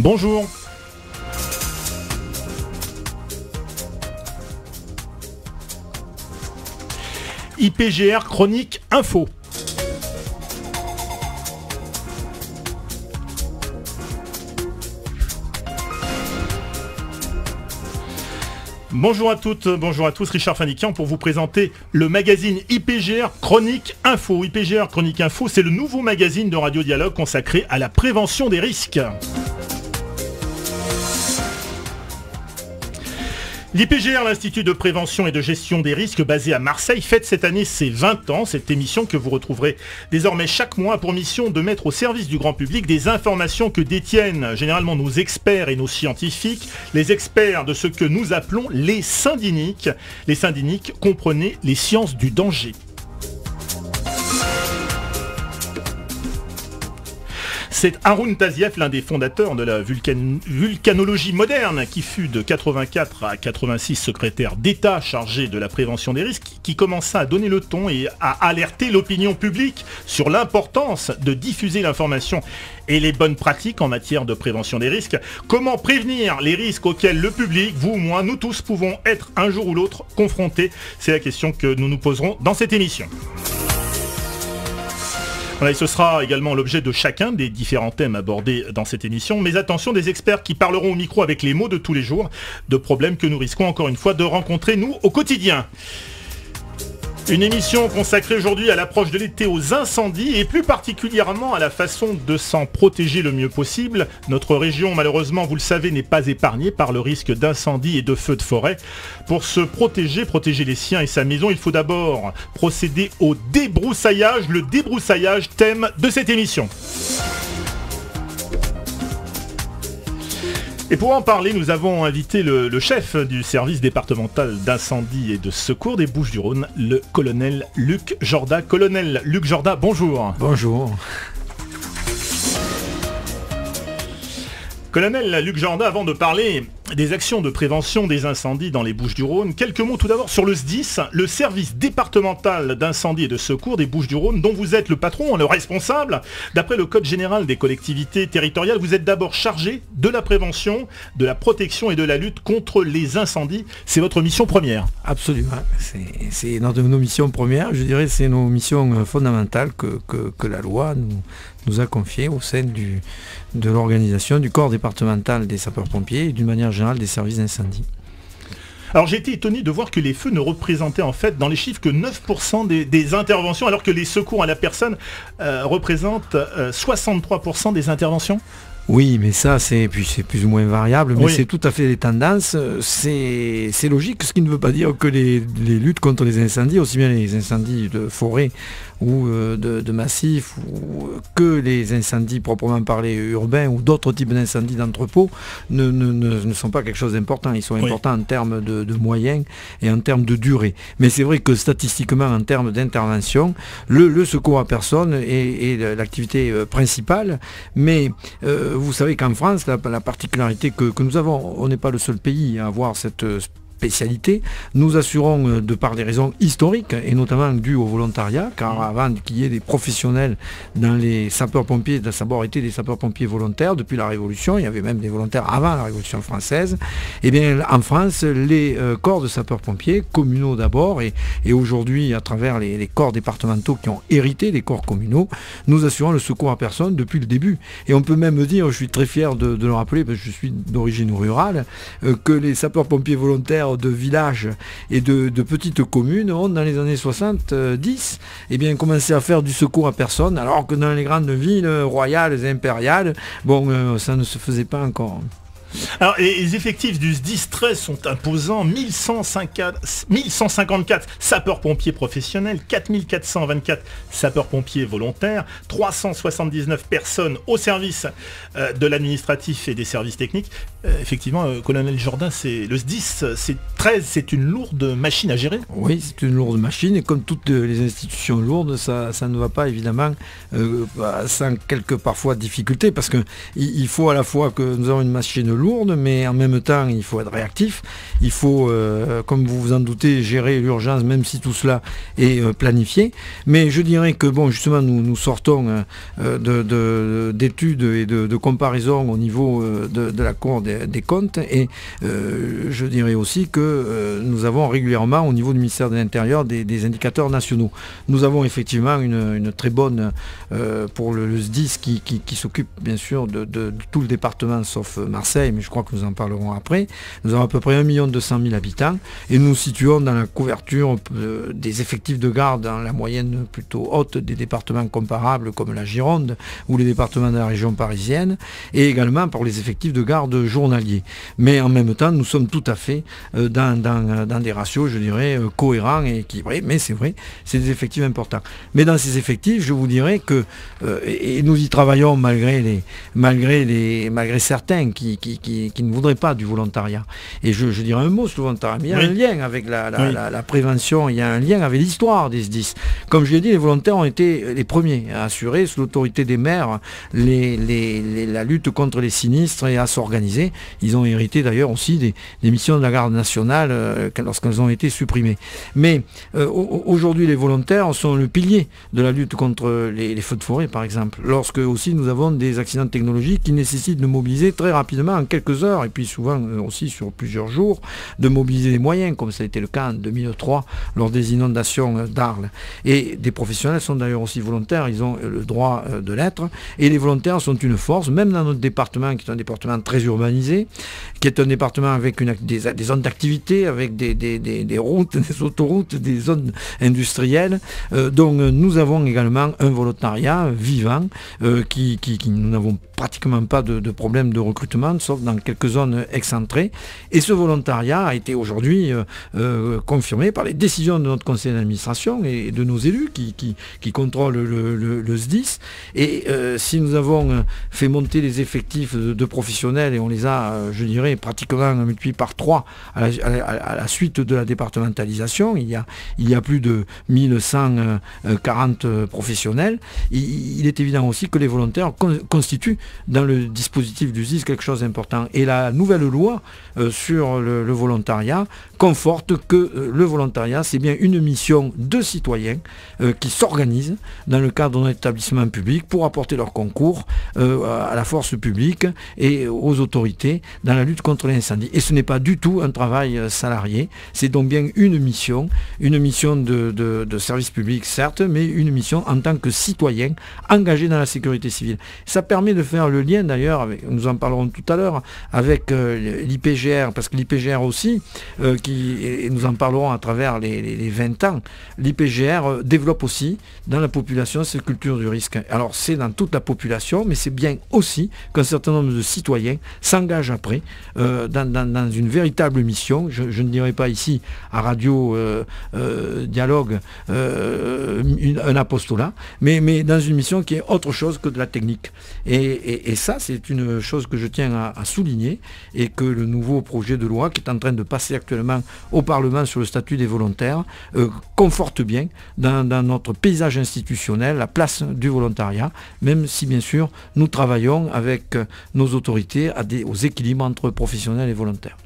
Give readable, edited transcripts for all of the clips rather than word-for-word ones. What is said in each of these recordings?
Bonjour. IPGR Chronique Info. Bonjour à toutes, bonjour à tous, Richard Fanikian pour vous présenter le magazine IPGR Chronique Info. IPGR Chronique Info, c'est le nouveau magazine de Radio Dialogue consacré à la prévention des risques. L'IPGR, l'Institut de prévention et de gestion des risques basé à Marseille, fête cette année ses 20 ans. Cette émission que vous retrouverez désormais chaque mois a pour mission de mettre au service du grand public des informations que détiennent généralement nos experts et nos scientifiques, les experts de ce que nous appelons les syndiniques. Les syndiniques, comprenez les sciences du danger. C'est Haroun Tazieff, l'un des fondateurs de la vulcanologie moderne, qui fut de 84 à 86 secrétaire d'État chargé de la prévention des risques, qui commença à donner le ton et à alerter l'opinion publique sur l'importance de diffuser l'information et les bonnes pratiques en matière de prévention des risques. Comment prévenir les risques auxquels le public, vous ou moi, nous tous pouvons être un jour ou l'autre confrontés? C'est la question que nous nous poserons dans cette émission. Voilà, et ce sera également l'objet de chacun des différents thèmes abordés dans cette émission. Mais attention, des experts qui parleront au micro avec les mots de tous les jours, de problèmes que nous risquons encore une fois de rencontrer nous au quotidien. Une émission consacrée aujourd'hui à l'approche de l'été, aux incendies et plus particulièrement à la façon de s'en protéger le mieux possible. Notre région, malheureusement, vous le savez, n'est pas épargnée par le risque d'incendie et de feux de forêt. Pour se protéger les siens et sa maison, il faut d'abord procéder au débroussaillage. Le débroussaillage, thème de cette émission. Et pour en parler, nous avons invité le chef du service départemental d'incendie et de secours des Bouches-du-Rhône, le colonel Luc Jorda. Colonel Luc Jorda, bonjour. Bonjour. Colonel Luc Jorda, avant de parler des actions de prévention des incendies dans les Bouches-du-Rhône, quelques mots tout d'abord sur le SDIS, le service départemental d'incendie et de secours des Bouches-du-Rhône, dont vous êtes le patron, le responsable. D'après le Code général des collectivités territoriales, vous êtes d'abord chargé de la prévention, de la protection et de la lutte contre les incendies. C'est votre mission première. Absolument. C'est nos missions premières. Je dirais c'est nos missions fondamentales que la loi nous a confiées au sein de l'organisation du corps départemental des sapeurs-pompiers et d'une manière générale des services d'incendie. Alors j'ai été étonné de voir que les feux ne représentaient en fait dans les chiffres que 9% des interventions, alors que les secours à la personne représentent 63% des interventions. Oui, mais ça, c'est plus ou moins variable, mais oui. C'est tout à fait les tendances. C'est logique, ce qui ne veut pas dire que les luttes contre les incendies, aussi bien les incendies de forêt ou de massifs, ou que les incendies proprement parlés urbains ou d'autres types d'incendies d'entrepôts ne sont pas quelque chose d'important. Ils sont importants en termes de moyens et en termes de durée. Mais c'est vrai que statistiquement, en termes d'intervention, le secours à personne est l'activité principale, mais vous savez qu'en France, la particularité que nous avons, on n'est pas le seul pays à avoir cette spécialité. Nous assurons, de par des raisons historiques, et notamment dues au volontariat, car avant qu'il y ait des professionnels dans les sapeurs-pompiers, d'abord été des sapeurs-pompiers volontaires depuis la Révolution, il y avait même des volontaires avant la Révolution française, et bien en France, les corps de sapeurs-pompiers, communaux d'abord, et aujourd'hui à travers les corps départementaux qui ont hérité des corps communaux, nous assurons le secours à personne depuis le début. Et on peut même dire, je suis très fier de le rappeler, parce que je suis d'origine rurale, que les sapeurs-pompiers volontaires de villages et de petites communes ont, dans les années 70, commencé à faire du secours à personne, alors que dans les grandes villes royales, impériales, ça ne se faisait pas encore. Alors, les effectifs du SDIS 13 sont imposants, 1154 sapeurs-pompiers professionnels, 4424 sapeurs-pompiers volontaires, 379 personnes au service de l'administratif et des services techniques. Effectivement, colonel Jorda, le SDIS 13, c'est une lourde machine à gérer. Oui, c'est une lourde machine, et comme toutes les institutions lourdes, ça ne va pas évidemment sans quelques parfois difficultés, parce qu'il faut à la fois que nous avons une machine lourde, mais en même temps, il faut être réactif. Il faut, comme vous vous en doutez, gérer l'urgence, même si tout cela est planifié. Mais je dirais que, bon, justement, nous sortons d'études et de comparaisons au niveau de la Cour des comptes. Et je dirais aussi que nous avons régulièrement, au niveau du ministère de l'Intérieur, des indicateurs nationaux. Nous avons effectivement une très bonne, pour le SDIS, qui s'occupe bien sûr de tout le département, sauf Marseille, mais je crois que nous en parlerons après. Nous avons à peu près 1 200 000 habitants et nous nous situons dans la couverture des effectifs de garde dans la moyenne plutôt haute des départements comparables comme la Gironde ou les départements de la région parisienne, et également pour les effectifs de garde journaliers. Mais en même temps, nous sommes tout à fait dans des ratios, je dirais, cohérents et équilibrés, mais c'est vrai, c'est des effectifs importants. Mais dans ces effectifs, je vous dirais que, et nous y travaillons malgré certains qui ne voudraient pas du volontariat. Et je dirais un mot sur le volontariat, mais il y a un lien avec la prévention, il y a un lien avec l'histoire des SDIS. Comme je l'ai dit, les volontaires ont été les premiers à assurer, sous l'autorité des maires, la lutte contre les sinistres et à s'organiser. Ils ont hérité d'ailleurs aussi des missions de la garde nationale lorsqu'elles ont été supprimées. Mais aujourd'hui, les volontaires sont le pilier de la lutte contre les feux de forêt, par exemple. Lorsque aussi nous avons des accidents technologiques qui nécessitent de mobiliser très rapidement, en quelques heures, et puis souvent aussi sur plusieurs jours, de mobiliser des moyens, comme ça a été le cas en 2003 lors des inondations d'Arles. Et des professionnels sont d'ailleurs aussi volontaires, ils ont le droit de l'être, et les volontaires sont une force, même dans notre département, qui est un département très urbanisé, qui est un département avec des zones d'activité, avec des routes, des autoroutes, des zones industrielles, dont nous avons également un volontariat vivant, nous n'avons pratiquement pas de problème de recrutement, sauf dans quelques zones excentrées. Et ce volontariat a été aujourd'hui confirmé par les décisions de notre conseil d'administration et de nos élus qui contrôlent le SDIS. Et si nous avons fait monter les effectifs de professionnels, et on les a, je dirais, pratiquement multipliés par 3 à la suite de la départementalisation, il y a plus de 1140 professionnels, il est évident aussi que les volontaires constituent dans le dispositif du SDIS quelque chose d'important. Et la nouvelle loi sur le volontariat conforte que le volontariat, c'est bien une mission de citoyens qui s'organisent dans le cadre d'un établissement public pour apporter leur concours à la force publique et aux autorités dans la lutte contre l'incendie. Et ce n'est pas du tout un travail salarié, c'est donc bien une mission de service public, certes, mais une mission en tant que citoyen engagé dans la sécurité civile. Ça permet de faire le lien d'ailleurs, nous en parlerons tout à l'heure, avec l'IPGR, parce que l'IPGR aussi, et nous en parlerons à travers les 20 ans, l'IPGR développe aussi dans la population cette culture du risque. Alors c'est dans toute la population, mais c'est bien aussi qu'un certain nombre de citoyens s'engagent après dans une véritable mission, je ne dirais pas ici à Radio Dialogue un apostolat, mais dans une mission qui est autre chose que de la technique. Et ça, c'est une chose que je tiens à souligner, et que le nouveau projet de loi qui est en train de passer actuellement au Parlement sur le statut des volontaires conforte bien dans notre paysage institutionnel la place du volontariat, même si bien sûr nous travaillons avec nos autorités aux équilibres entre professionnels et volontaires.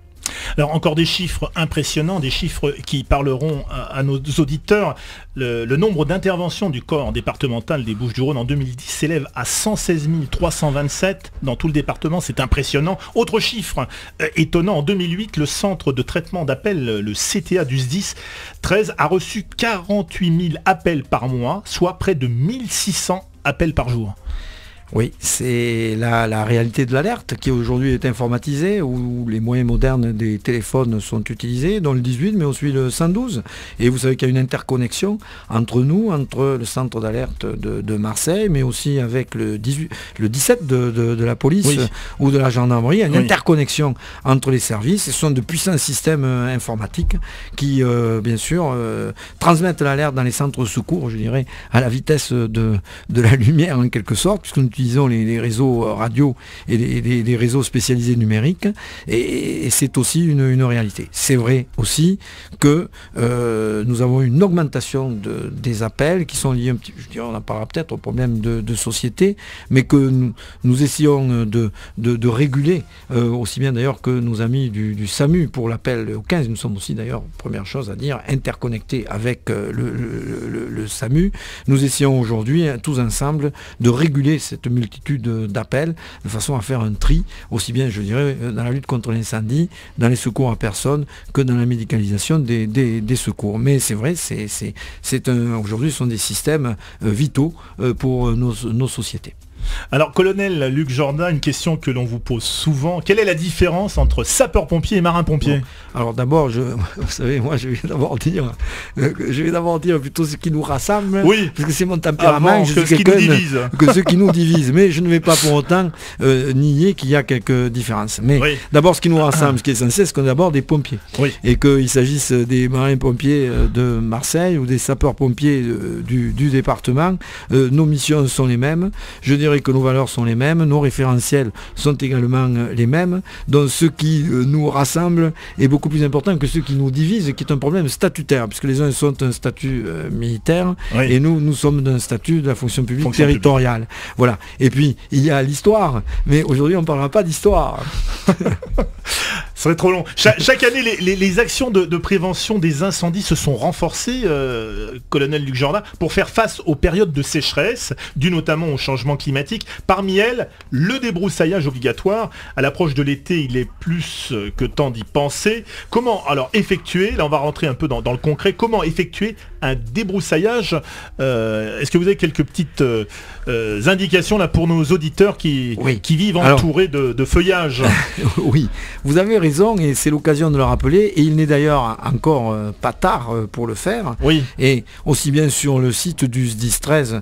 Alors encore des chiffres impressionnants, des chiffres qui parleront à nos auditeurs. Le nombre d'interventions du corps départemental des Bouches-du-Rhône en 2010 s'élève à 116 327 dans tout le département, c'est impressionnant. Autre chiffre étonnant, en 2008, le centre de traitement d'appels, le CTA du SDIS 13, a reçu 48 000 appels par mois, soit près de 1600 appels par jour. Oui, c'est la réalité de l'alerte qui aujourd'hui est informatisée, où les moyens modernes des téléphones sont utilisés, dont le 18, mais aussi le 112. Et vous savez qu'il y a une interconnexion entre nous, entre le centre d'alerte de Marseille, mais aussi avec le 17 de la police, oui, ou de la gendarmerie. Il y a une, oui, interconnexion entre les services. Ce sont de puissants systèmes informatiques qui, bien sûr, transmettent l'alerte dans les centres de secours, je dirais, à la vitesse de la lumière en quelque sorte, puisqu'on utilise utilisons les réseaux radio et les réseaux spécialisés numériques, et c'est aussi une réalité. C'est vrai aussi que nous avons une augmentation des appels qui sont liés, on en parlera peut-être, au problème de société, mais que nous essayons de réguler, aussi bien d'ailleurs que nos amis du SAMU pour l'appel au 15. Nous sommes aussi d'ailleurs, première chose à dire, interconnectés avec le SAMU. Nous essayons aujourd'hui, tous ensemble, de réguler cette multitude d'appels de façon à faire un tri, aussi bien, je dirais, dans la lutte contre l'incendie, dans les secours à personne, que dans la médicalisation des secours. Mais c'est vrai, aujourd'hui, ce sont des systèmes vitaux pour nos sociétés. Alors, colonel Luc Jourdain, une question que l'on vous pose souvent. Quelle est la différence entre sapeur-pompier et marin-pompier ? Alors d'abord, vous savez, moi je vais d'abord dire plutôt ce qui nous rassemble, oui, parce que c'est mon tempérament, que ce qui nous divise. Que ce qui nous divise. Mais je ne vais pas pour autant nier qu'il y a quelques différences. Mais oui, d'abord, ce qui nous rassemble, ce qui est essentiel, c'est qu'on est d'abord des pompiers. Oui. Et qu'il s'agisse des marins-pompiers de Marseille ou des sapeurs-pompiers du département, nos missions sont les mêmes. Je dirais que nos valeurs sont les mêmes, nos référentiels sont également les mêmes, donc ce qui nous rassemble est beaucoup plus important que ce qui nous divise, qui est un problème statutaire, puisque les uns sont un statut militaire, oui, et nous sommes d'un statut de la fonction publique territoriale. Voilà. Et puis, il y a l'histoire, mais aujourd'hui, on ne parlera pas d'histoire. Ce serait trop long. Chaque année, les actions de prévention des incendies se sont renforcées, colonel Luc Jourdain, pour faire face aux périodes de sécheresse, dues notamment au changement climatique. Parmi elles, le débroussaillage obligatoire. À l'approche de l'été, il est plus que temps d'y penser. Comment alors effectuer, là on va rentrer un peu dans le concret, comment effectuer un débroussaillage? Est-ce que vous avez quelques petites indications là pour nos auditeurs qui vivent entourés de feuillage? Oui, vous avez raison, et c'est l'occasion de le rappeler, et il n'est d'ailleurs encore pas tard pour le faire. Oui. Et aussi bien sur le site du SDIS 13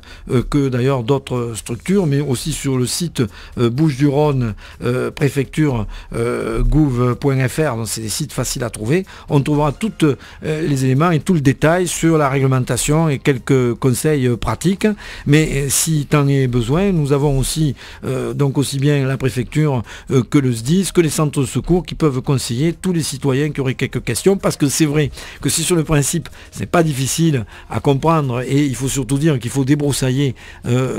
que d'ailleurs d'autres structures, mais aussi sur le site Bouches-du-Rhône, préfecture gouv.fr, donc c'est des sites faciles à trouver. On trouvera tous les éléments et tout le détail sur la réglementation et quelques conseils pratiques. Mais si t'en est besoin, nous avons aussi donc aussi bien la préfecture que le SDIS, que les centres de secours qui peuvent conseiller tous les citoyens qui auraient quelques questions, parce que c'est vrai que si sur le principe c'est pas difficile à comprendre, et il faut surtout dire qu'il faut débroussailler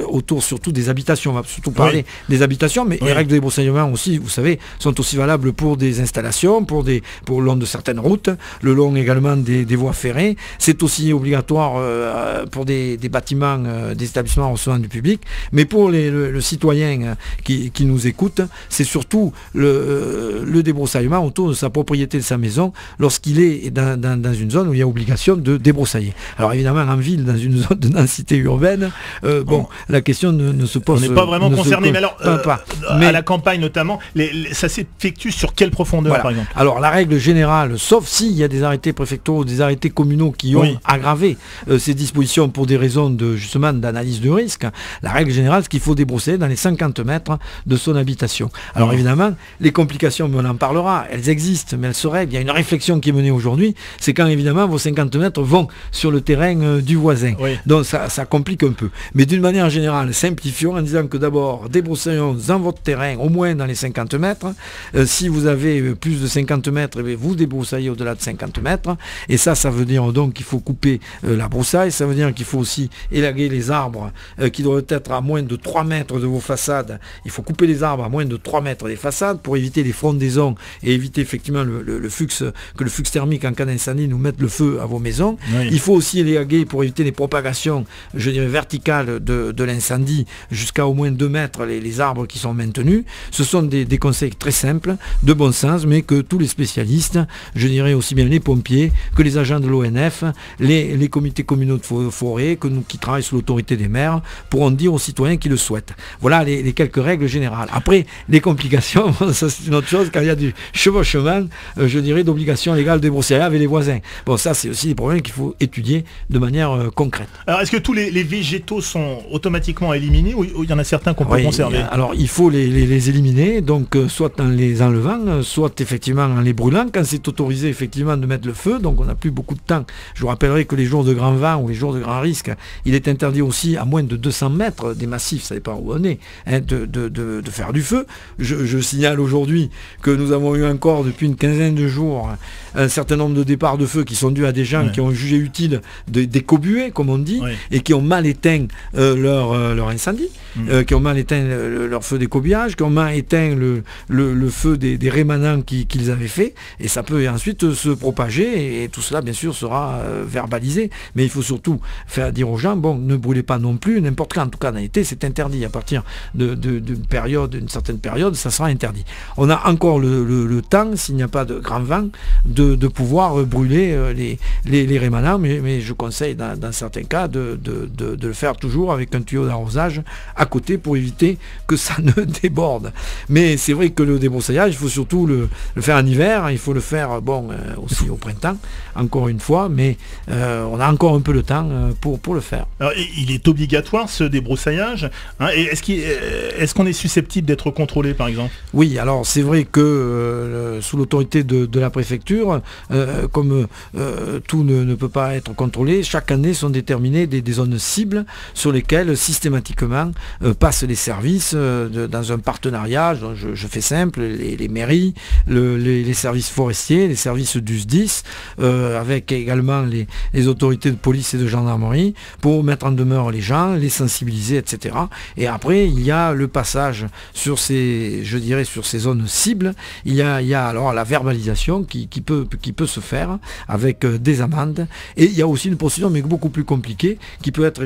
autour surtout des habitations, on va surtout parler des habitations, mais les règles de débroussaillement aussi, vous savez, sont aussi valables pour des installations, pour le long de certaines routes, le long également des voies ferrées. C'est aussi obligatoire pour des bâtiments, des établissements recevant du public, mais pour le citoyen qui nous écoute, c'est surtout le débroussaillement autour de sa propriété, de sa maison, lorsqu'il est dans une zone où il y a obligation de débroussailler. Alors évidemment, en ville, dans une zone de densité urbaine, la question ne se pose pas. On n'est pas vraiment concerné, mais alors, à la campagne notamment, ça s'effectue sur quelle profondeur, par exemple? Alors la règle générale, sauf s'il y a des arrêtés préfectoraux, des arrêtés communaux qui ont aggravé ces dispositions pour des raisons justement d'analyse de risque, la règle générale, c'est qu'il faut débroussailler dans les 50 mètres de son habitation. Alors évidemment, les complications, on en parlera, elles existent, mais elles se règlent. Il y a une réflexion qui est menée aujourd'hui, c'est quand évidemment vos 50 mètres vont sur le terrain du voisin. Donc ça complique un peu. Mais d'une manière générale, simplifions en disant que d'abord, débroussaillons dans votre terrain, au moins dans les 50 mètres. Si vous avez plus de 50 mètres, vous débroussaillez au-delà de 50 mètres. Et ça veut dire donc qu'il faut couper la broussaille, ça veut dire qu'il faut aussi élaguer les arbres qui doivent être à moins de 3 mètres de vos façades. Il faut couper les arbres à moins de 3 mètres des façades pour éviter les frondaisons et éviter effectivement le flux thermique en cas d'incendie nous mette le feu à vos maisons. Il faut aussi élaguer pour éviter les propagations, je dirais, verticales de l'incendie jusqu'à au moins 2 mètres les arbres qui sont maintenus. Ce sont des conseils très simples, de bon sens, mais que tous les spécialistes, je dirais aussi bien les pompiers que les agents de l'ONF, les comités communaux de forêt, qui travaillent sous l'autorité des maires, pourront dire aux citoyens qui le souhaitent. Voilà les quelques règles générales. Après, les complications, ça c'est une autre chose, quand il y a du chevauchement, je dirais, d'obligation légale de débroussaillage avec les voisins. Bon, ça, c'est aussi des problèmes qu'il faut étudier de manière concrète. Alors, est-ce que tous les végétaux sont automatiquement éliminés ou il y en a certains qu'on peut conserver? Alors, il faut les éliminer, donc soit en les enlevant, soit effectivement en les brûlant, quand c'est autorisé effectivement de mettre le feu, donc on n'a plus beaucoup de temps. Je vous rappellerai que les jours de grand vent ou les jours de grand risque, il est interdit aussi à moins de 200 mètres des massifs, ça dépend où on est, hein, de faire du feu. Je signale aujourd'hui que nous avons eu encore depuis une quinzaine de jours un certain nombre de départs de feu qui sont dus à des gens qui ont jugé utile d'écobuer, comme on dit, et qui ont mal éteint leur incendie, qui ont mal éteint leur feu d'écobuage, qui ont mal éteint le feu des rémanents qu'ils avaient fait, et ça peut ensuite se propager, et tout cela bien sûr sera verbalisé. Mais il faut surtout faire dire aux gens, bon, ne brûlez pas non plus, n'importe quand, en tout cas en été, c'est interdit. À partir d'une certaine période, ça sera interdit. On a encore le temps, s'il n'y a pas de grand vent, de pouvoir brûler les rémanents, mais je conseille dans certains cas de le faire toujours avec un tuyau d'arrosage à côté pour éviter que ça ne déborde. Mais c'est vrai que le débroussaillage, il faut surtout le faire en hiver, il faut le faire aussi au printemps, encore une fois, mais on a encore un peu le temps pour le faire. Alors, il est obligatoire ce débroussaillage, hein, et est-ce qu'on est susceptible d'être contrôlé par exemple? Oui, alors c'est vrai que sous l'autorité de la préfecture, comme tout ne peut pas être contrôlé, chaque année sont déterminées des zones cibles sur lesquelles systématiquement passent les services dans un partenariat, je fais simple, les mairies, les services forestiers, les services du SDIS, avec également les autorités de police et de gendarmerie, pour mettre en demeure les gens, les sensibiliser, etc. Et après, il y a le passage sur ces zones cibles, il y a alors la verbalisation qui peut se faire avec des amendes, et il y a aussi une procédure mais beaucoup plus compliquée qui peut être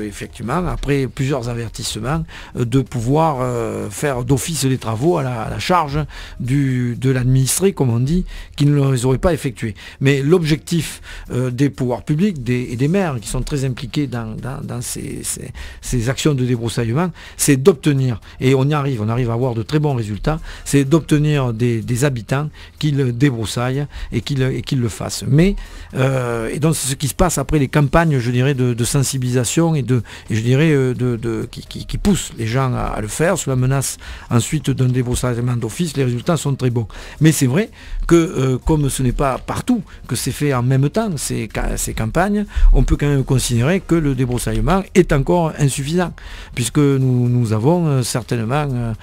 effectivement, après plusieurs avertissements, de pouvoir faire d'office les travaux à la charge de l'administré, comme on dit, qui ne les aurait pas effectués. Mais l'objectif des pouvoirs publics et des maires qui sont très impliqués dans ces actions de débroussaillement, c'est d'obtenir, et on arrive à avoir de très bons résultats, c'est d'obtenir des habitants qu'ils débroussaillent et qu'ils le fassent. Mais et donc c'est ce qui se passe après les campagnes, je dirais, de sensibilisation et je dirais qui poussent les gens à le faire sous la menace ensuite d'un débroussaillement d'office. Les résultats sont très bons. Mais c'est vrai que comme ce n'est pas partout que c'est fait en même temps ces campagnes, on peut quand même considérer que le débroussaillement est encore insuffisant, puisque nous avons certainement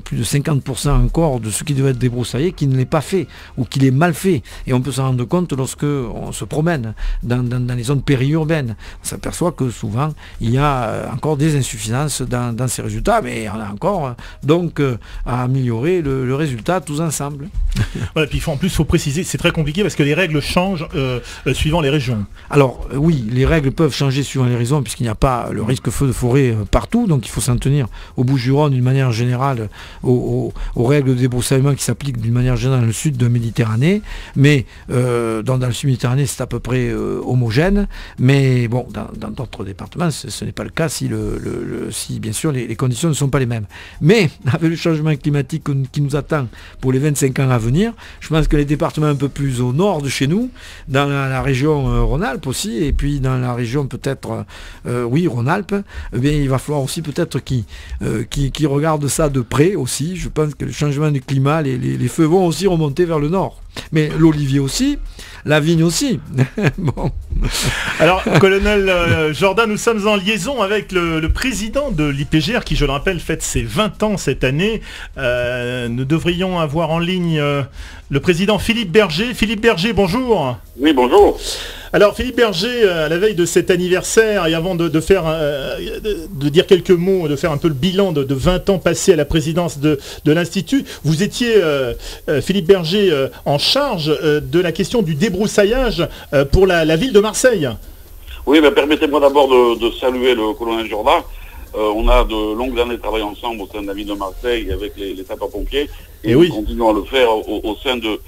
plus de 50% encore de ce qui devait être débroussaillé qui ne l'est pas fait ou qui l'est mal fait. Et on peut s'en rendre compte lorsque on se promène dans les zones périurbaines. On s'aperçoit que souvent il y a encore des insuffisances dans ces résultats, mais on a encore donc à améliorer le résultat tous ensemble. Voilà, puis en plus il faut préciser, c'est très compliqué parce que les règles changent suivant les régions. Alors oui, les règles peuvent changer suivant les régions puisqu'il n'y a pas le risque feu de forêt partout, donc il faut s'en tenir au Bouches-du-Rhône d'une manière générale aux règles de débroussaillement qui s'appliquent d'une manière générale dans le sud de Méditerranée, mais dans le sud Méditerranée c'est à peu près homogène, mais bon, dans d'autres départements ce n'est pas le cas si bien sûr les conditions ne sont pas les mêmes. Mais avec le changement climatique qui nous attend pour les 25 ans à venir, je pense que les départements un peu plus au nord de chez nous, dans la région Rhône-Alpes aussi, et puis dans la région peut-être Rhône-Alpes, eh bien, il va falloir aussi peut-être qu'ils regardent ça de près aussi. Je pense que le changement du climat, les feux vont aussi remonter vers le nord. Mais l'olivier aussi, la vigne aussi. Bon. Alors, colonel Jordan, nous sommes en liaison avec le président de l'IPGR qui, je le rappelle, fête ses 20 ans cette année. Nous devrions avoir en ligne le président Philippe Berger. Philippe Berger, bonjour. Oui, bonjour. Alors Philippe Berger, à la veille de cet anniversaire et avant de dire quelques mots, de faire un peu le bilan de 20 ans passés à la présidence de l'Institut, vous étiez, Philippe Berger, en charge de la question du débroussaillage pour la ville de Marseille. Oui, mais permettez-moi d'abord de saluer le colonel Jordan. On a de longues années de travail ensemble au sein de la ville de Marseille avec les sapeurs-pompiers et nous continuons à le faire au sein de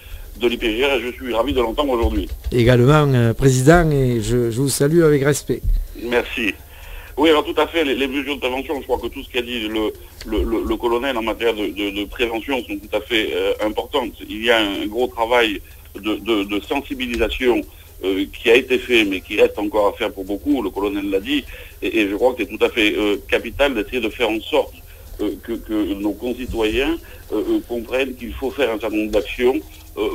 l'IPGR et je suis ravi de l'entendre aujourd'hui. Également, président, et je vous salue avec respect. Merci. Oui, alors tout à fait, les mesures de prévention, je crois que tout ce qu'a dit le colonel en matière de prévention sont tout à fait importantes. Il y a un gros travail de sensibilisation qui a été fait, mais qui reste encore à faire pour beaucoup, le colonel l'a dit, et je crois que c'est tout à fait capital d'essayer de faire en sorte que nos concitoyens comprennent qu'il faut faire un certain nombre d'actions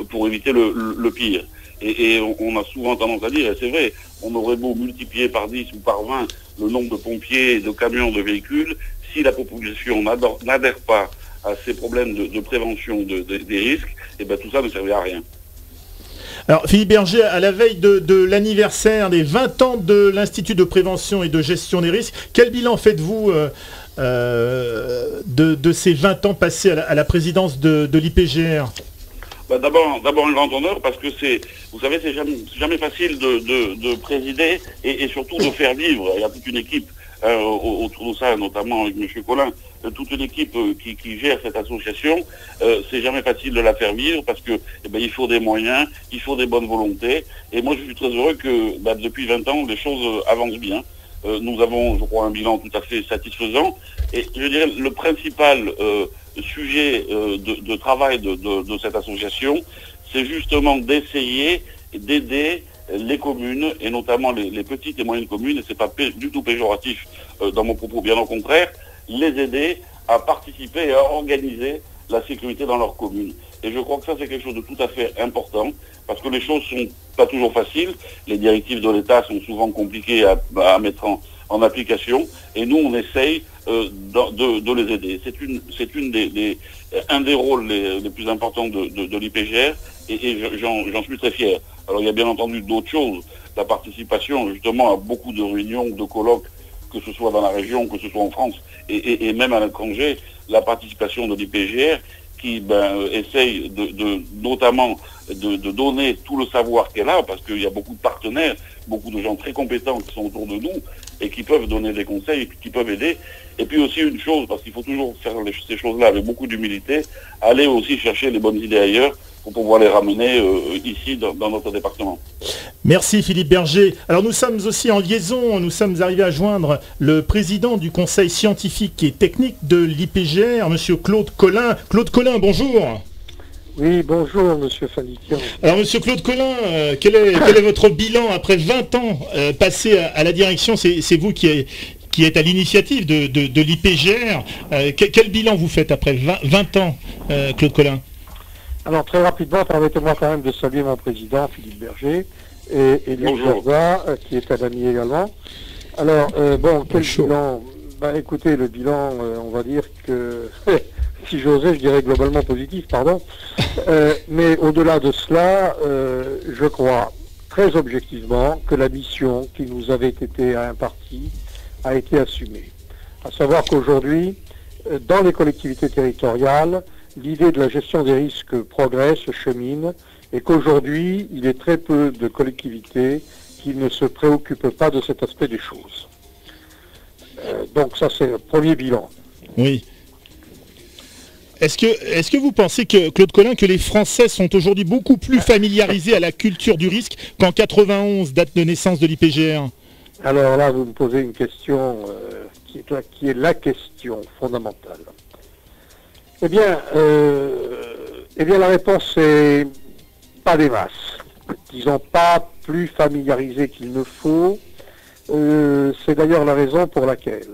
pour éviter le pire. Et on a souvent tendance à dire, et c'est vrai, on aurait beau multiplier par 10 ou par 20 le nombre de pompiers, de camions, de véhicules, si la population n'adhère pas à ces problèmes de prévention des risques, et bien tout ça ne servira à rien. Alors Philippe Berger, à la veille de l'anniversaire des 20 ans de l'Institut de prévention et de gestion des risques, quel bilan faites-vous de ces 20 ans passés à la présidence de l'IPGR? D'abord un grand honneur parce que vous savez, c'est jamais facile de présider et surtout de faire vivre. Il y a toute une équipe autour de ça, notamment avec M. Collin, toute une équipe qui gère cette association. C'est jamais facile de la faire vivre parce que il faut des moyens, il faut des bonnes volontés. Et moi, je suis très heureux que depuis 20 ans, les choses avancent bien. Nous avons, je crois, un bilan tout à fait satisfaisant. Et je dirais le principal sujet de travail de cette association, c'est justement d'essayer d'aider les communes, et notamment les petites et moyennes communes, et c'est pas du tout péjoratif dans mon propos, bien au contraire, les aider à participer et à organiser la sécurité dans leur commune. Et je crois que ça, c'est quelque chose de tout à fait important, parce que les choses sont pas toujours faciles, les directives de l'État sont souvent compliquées à mettre en application, et nous, on essaye de les aider. C'est un des rôles les plus importants de l'IPGR, et j'en suis très fier. Alors il y a bien entendu d'autres choses, la participation justement à beaucoup de réunions, de colloques, que ce soit dans la région, que ce soit en France, et même à l'étranger, la participation de l'IPGR qui essaye notamment de donner tout le savoir qu'elle a, parce qu'il y a beaucoup de partenaires, beaucoup de gens très compétents qui sont autour de nous et qui peuvent donner des conseils, qui peuvent aider. Et puis aussi une chose, parce qu'il faut toujours faire ces choses-là avec beaucoup d'humilité, aller aussi chercher les bonnes idées ailleurs pour pouvoir les ramener ici dans notre département. Merci Philippe Berger. Alors nous sommes aussi en liaison, nous sommes arrivés à joindre le président du conseil scientifique et technique de l'IPGR, monsieur Claude Collin. Claude Collin, bonjour. Oui, bonjour monsieur Fanikian. Alors monsieur Claude Collin, quel est votre bilan après 20 ans passés à la direction? C'est vous qui êtes à l'initiative de l'IPGR. Quel bilan vous faites après 20 ans, Claude Collin? Alors très rapidement, permettez-moi quand même de saluer mon président Philippe Berger et Élie Jorda, qui est un ami également. Alors, quel bilan? Écoutez, le bilan, on va dire que, si j'osais, je dirais globalement positif, pardon. Mais au-delà de cela, je crois très objectivement que la mission qui nous avait été impartie a été assumée. À savoir qu'aujourd'hui, dans les collectivités territoriales, l'idée de la gestion des risques progresse, chemine, et qu'aujourd'hui, il est très peu de collectivités qui ne se préoccupent pas de cet aspect des choses. Donc ça, c'est le premier bilan. Oui. Est-ce que vous pensez, Claude Collin, que les Français sont aujourd'hui beaucoup plus familiarisés à la culture du risque qu'en 91, date de naissance de l'IPGR? Alors là, vous me posez une question qui est la question fondamentale. Eh bien, la réponse est pas des masses. Disons pas plus familiarisés qu'il ne faut. C'est d'ailleurs la raison pour laquelle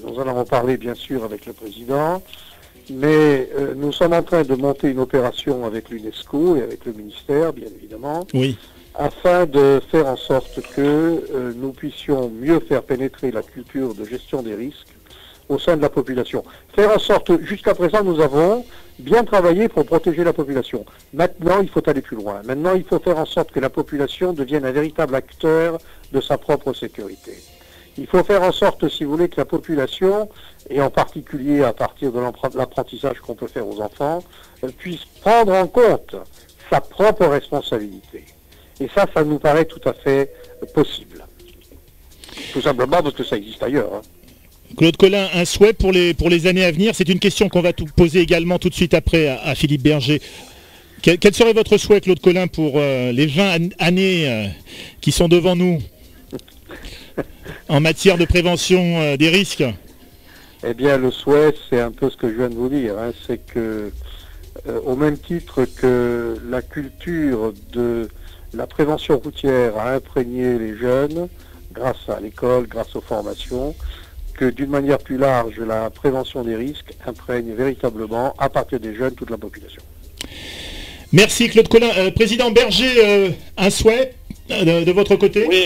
nous allons en parler bien sûr avec le président, mais nous sommes en train de monter une opération avec l'UNESCO et avec le ministère, bien évidemment, oui, afin de faire en sorte que nous puissions mieux faire pénétrer la culture de gestion des risques au sein de la population. Faire en sorte, jusqu'à présent, nous avons bien travaillé pour protéger la population. Maintenant, il faut aller plus loin. Maintenant, il faut faire en sorte que la population devienne un véritable acteur de sa propre sécurité. Il faut faire en sorte, si vous voulez, que la population, et en particulier à partir de l'apprentissage qu'on peut faire aux enfants, puisse prendre en compte sa propre responsabilité. Et ça nous paraît tout à fait possible. Tout simplement parce que ça existe ailleurs. Hein. Claude Collin, un souhait pour les années à venir? C'est une question qu'on va poser également tout de suite après à Philippe Berger. Quel serait votre souhait, Claude Collin, pour les 20 années qui sont devant nous? en matière de prévention des risques? Eh bien, le souhait, c'est un peu ce que je viens de vous dire, hein, c'est que, au même titre que la culture de la prévention routière a imprégné les jeunes, grâce à l'école, grâce aux formations, que d'une manière plus large, la prévention des risques imprègne véritablement, à partir des jeunes, toute la population. Merci Claude Collin. Président Berger, un souhait de votre côté? Oui,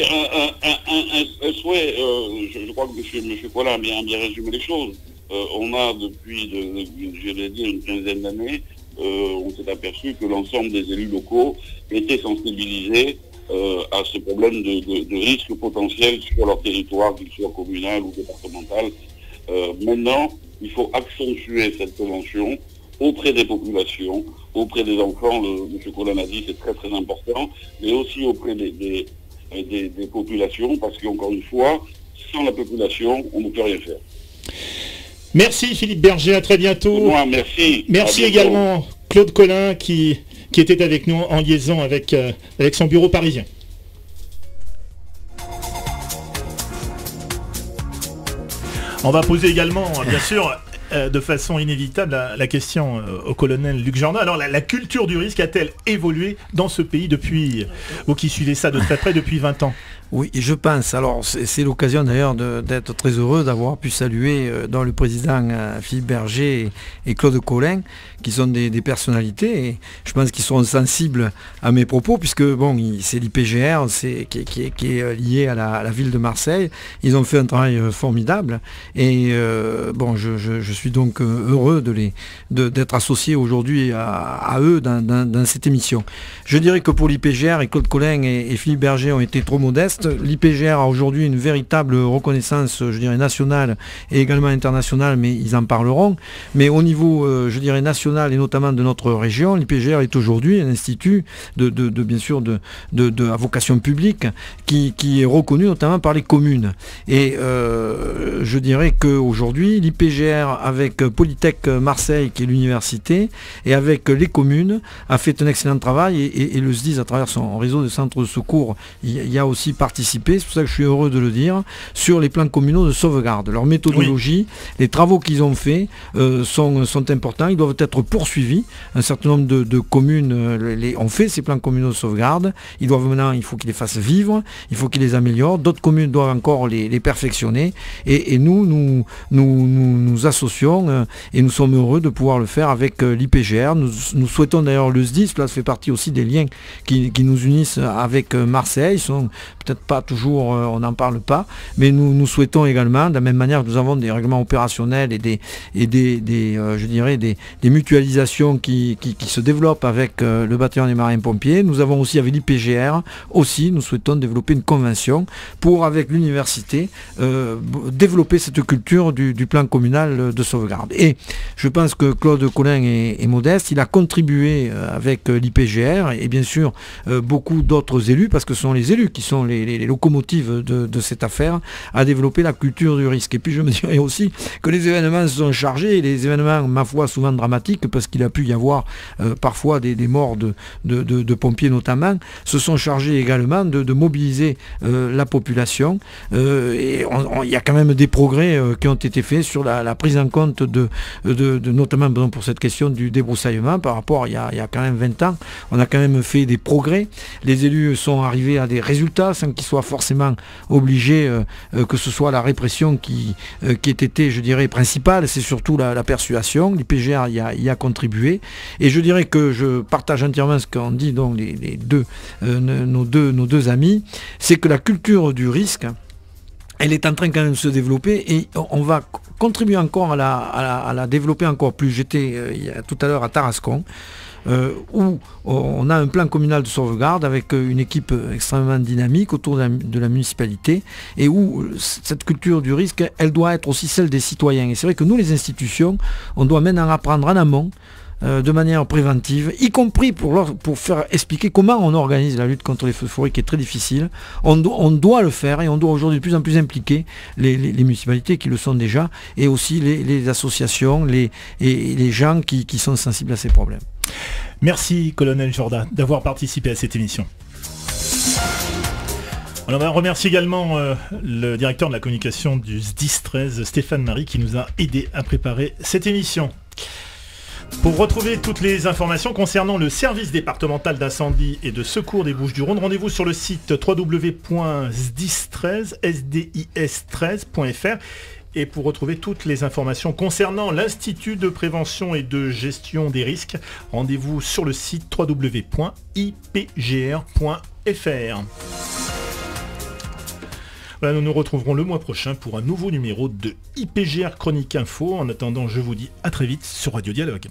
un souhait. Je crois que M. Collin a bien résumé les choses. On a depuis, je l'ai dit, une quinzaine d'années, on s'est aperçu que l'ensemble des élus locaux étaient sensibilisés à ce problème de risque potentiel sur leur territoire, qu'il soit communal ou départemental. Maintenant, il faut accentuer cette prévention auprès des populations, auprès des enfants, M. Collin a dit, c'est très très important, mais aussi auprès des populations, parce qu'encore une fois, sans la population, on ne peut rien faire. Merci Philippe Berger, à très bientôt. Moi, merci. Merci également Claude Collin qui était avec nous en liaison avec son bureau parisien. On va poser également, bien sûr, de façon inévitable la question au colonel Luc Jourdain. Alors la culture du risque a-t-elle évolué dans ce pays depuis, vous qui suivez ça de très près depuis 20 ans? Oui, je pense. Alors, c'est l'occasion d'ailleurs d'être très heureux d'avoir pu saluer dans le président Philippe Berger et Claude Collin, qui sont des personnalités. Et je pense qu'ils seront sensibles à mes propos, puisque bon, c'est l'IPGR qui est lié à la ville de Marseille. Ils ont fait un travail formidable. Et bon, je suis donc heureux d'être associé aujourd'hui à eux dans cette émission. Je dirais que pour l'IPGR, et Claude Collin et Philippe Berger ont été trop modestes. L'IPGR a aujourd'hui une véritable reconnaissance, je dirais, nationale et également internationale, mais ils en parleront. Mais au niveau, je dirais, national et notamment de notre région, l'IPGR est aujourd'hui un institut bien sûr à vocation publique qui est reconnu notamment par les communes. Et je dirais qu'aujourd'hui, l'IPGR avec Polytech Marseille, qui est l'université, et avec les communes, a fait un excellent travail et le SDIS, à travers son réseau de centres de secours, il y a aussi participé, c'est pour ça que je suis heureux de le dire, sur les plans communaux de sauvegarde. Leur méthodologie, les travaux qu'ils ont faits sont importants, ils doivent être poursuivis. Un certain nombre de communes ont fait ces plans communaux de sauvegarde. Il faut qu'ils les fassent vivre, il faut qu'ils les améliorent. D'autres communes doivent encore les perfectionner. Et nous associons et nous sommes heureux de pouvoir le faire avec l'IPGR. Nous souhaitons d'ailleurs le SDIS, là ça fait partie aussi des liens qui nous unissent avec Marseille. Ils sont peut-être pas toujours, on n'en parle pas, mais nous souhaitons également, de la même manière que nous avons des règlements opérationnels et des mutualisations qui se développent avec le bataillon des marins-pompiers, nous avons aussi avec l'IPGR, nous souhaitons développer une convention pour, avec l'université, développer cette culture du plan communal de sauvegarde. Et je pense que Claude Collin est modeste, il a contribué avec l'IPGR et bien sûr beaucoup d'autres élus, parce que ce sont les élus qui sont les locomotives de cette affaire, à développer la culture du risque. Et puis je me dirais aussi que les événements se sont chargés, et les événements, ma foi, souvent dramatiques, parce qu'il a pu y avoir parfois des morts de pompiers notamment, se sont chargés également de mobiliser la population. Et il y a quand même des progrès qui ont été faits sur la prise en compte notamment pour cette question du débroussaillement par rapport il y a quand même 20 ans. On a quand même fait des progrès. Les élus sont arrivés à des résultats sans qu'ils soient forcément obligés que ce soit la répression qui ait été, je dirais, principale. C'est surtout la persuasion. L'IPGR y a contribué. Et je dirais que je partage entièrement ce qu'ont dit donc nos deux amis, c'est que la culture du risque, elle est en train quand même de se développer et on va contribuer encore à la développer encore plus. J'étais tout à l'heure à Tarascon, où on a un plan communal de sauvegarde avec une équipe extrêmement dynamique autour de la municipalité, et où cette culture du risque, elle doit être aussi celle des citoyens. Et c'est vrai que nous, les institutions, on doit maintenant apprendre en amont, de manière préventive, y compris pour faire expliquer comment on organise la lutte contre les feux de forêt, qui est très difficile. On doit le faire, et on doit aujourd'hui de plus en plus impliquer les municipalités qui le sont déjà, et aussi les associations et les gens qui sont sensibles à ces problèmes. Merci colonel Jourdain d'avoir participé à cette émission. Alors on remercie également le directeur de la communication du SDIS 13, Stéphane Marie, qui nous a aidé à préparer cette émission. Pour retrouver toutes les informations concernant le service départemental d'incendie et de secours des Bouches-du-Rhône, rendez-vous sur le site www.sdis13.fr. Et pour retrouver toutes les informations concernant l'Institut de prévention et de gestion des risques, rendez-vous sur le site www.ipgr.fr. Voilà, nous nous retrouverons le mois prochain pour un nouveau numéro de IPGR Chronique Info. En attendant, je vous dis à très vite sur Radio Dialogue.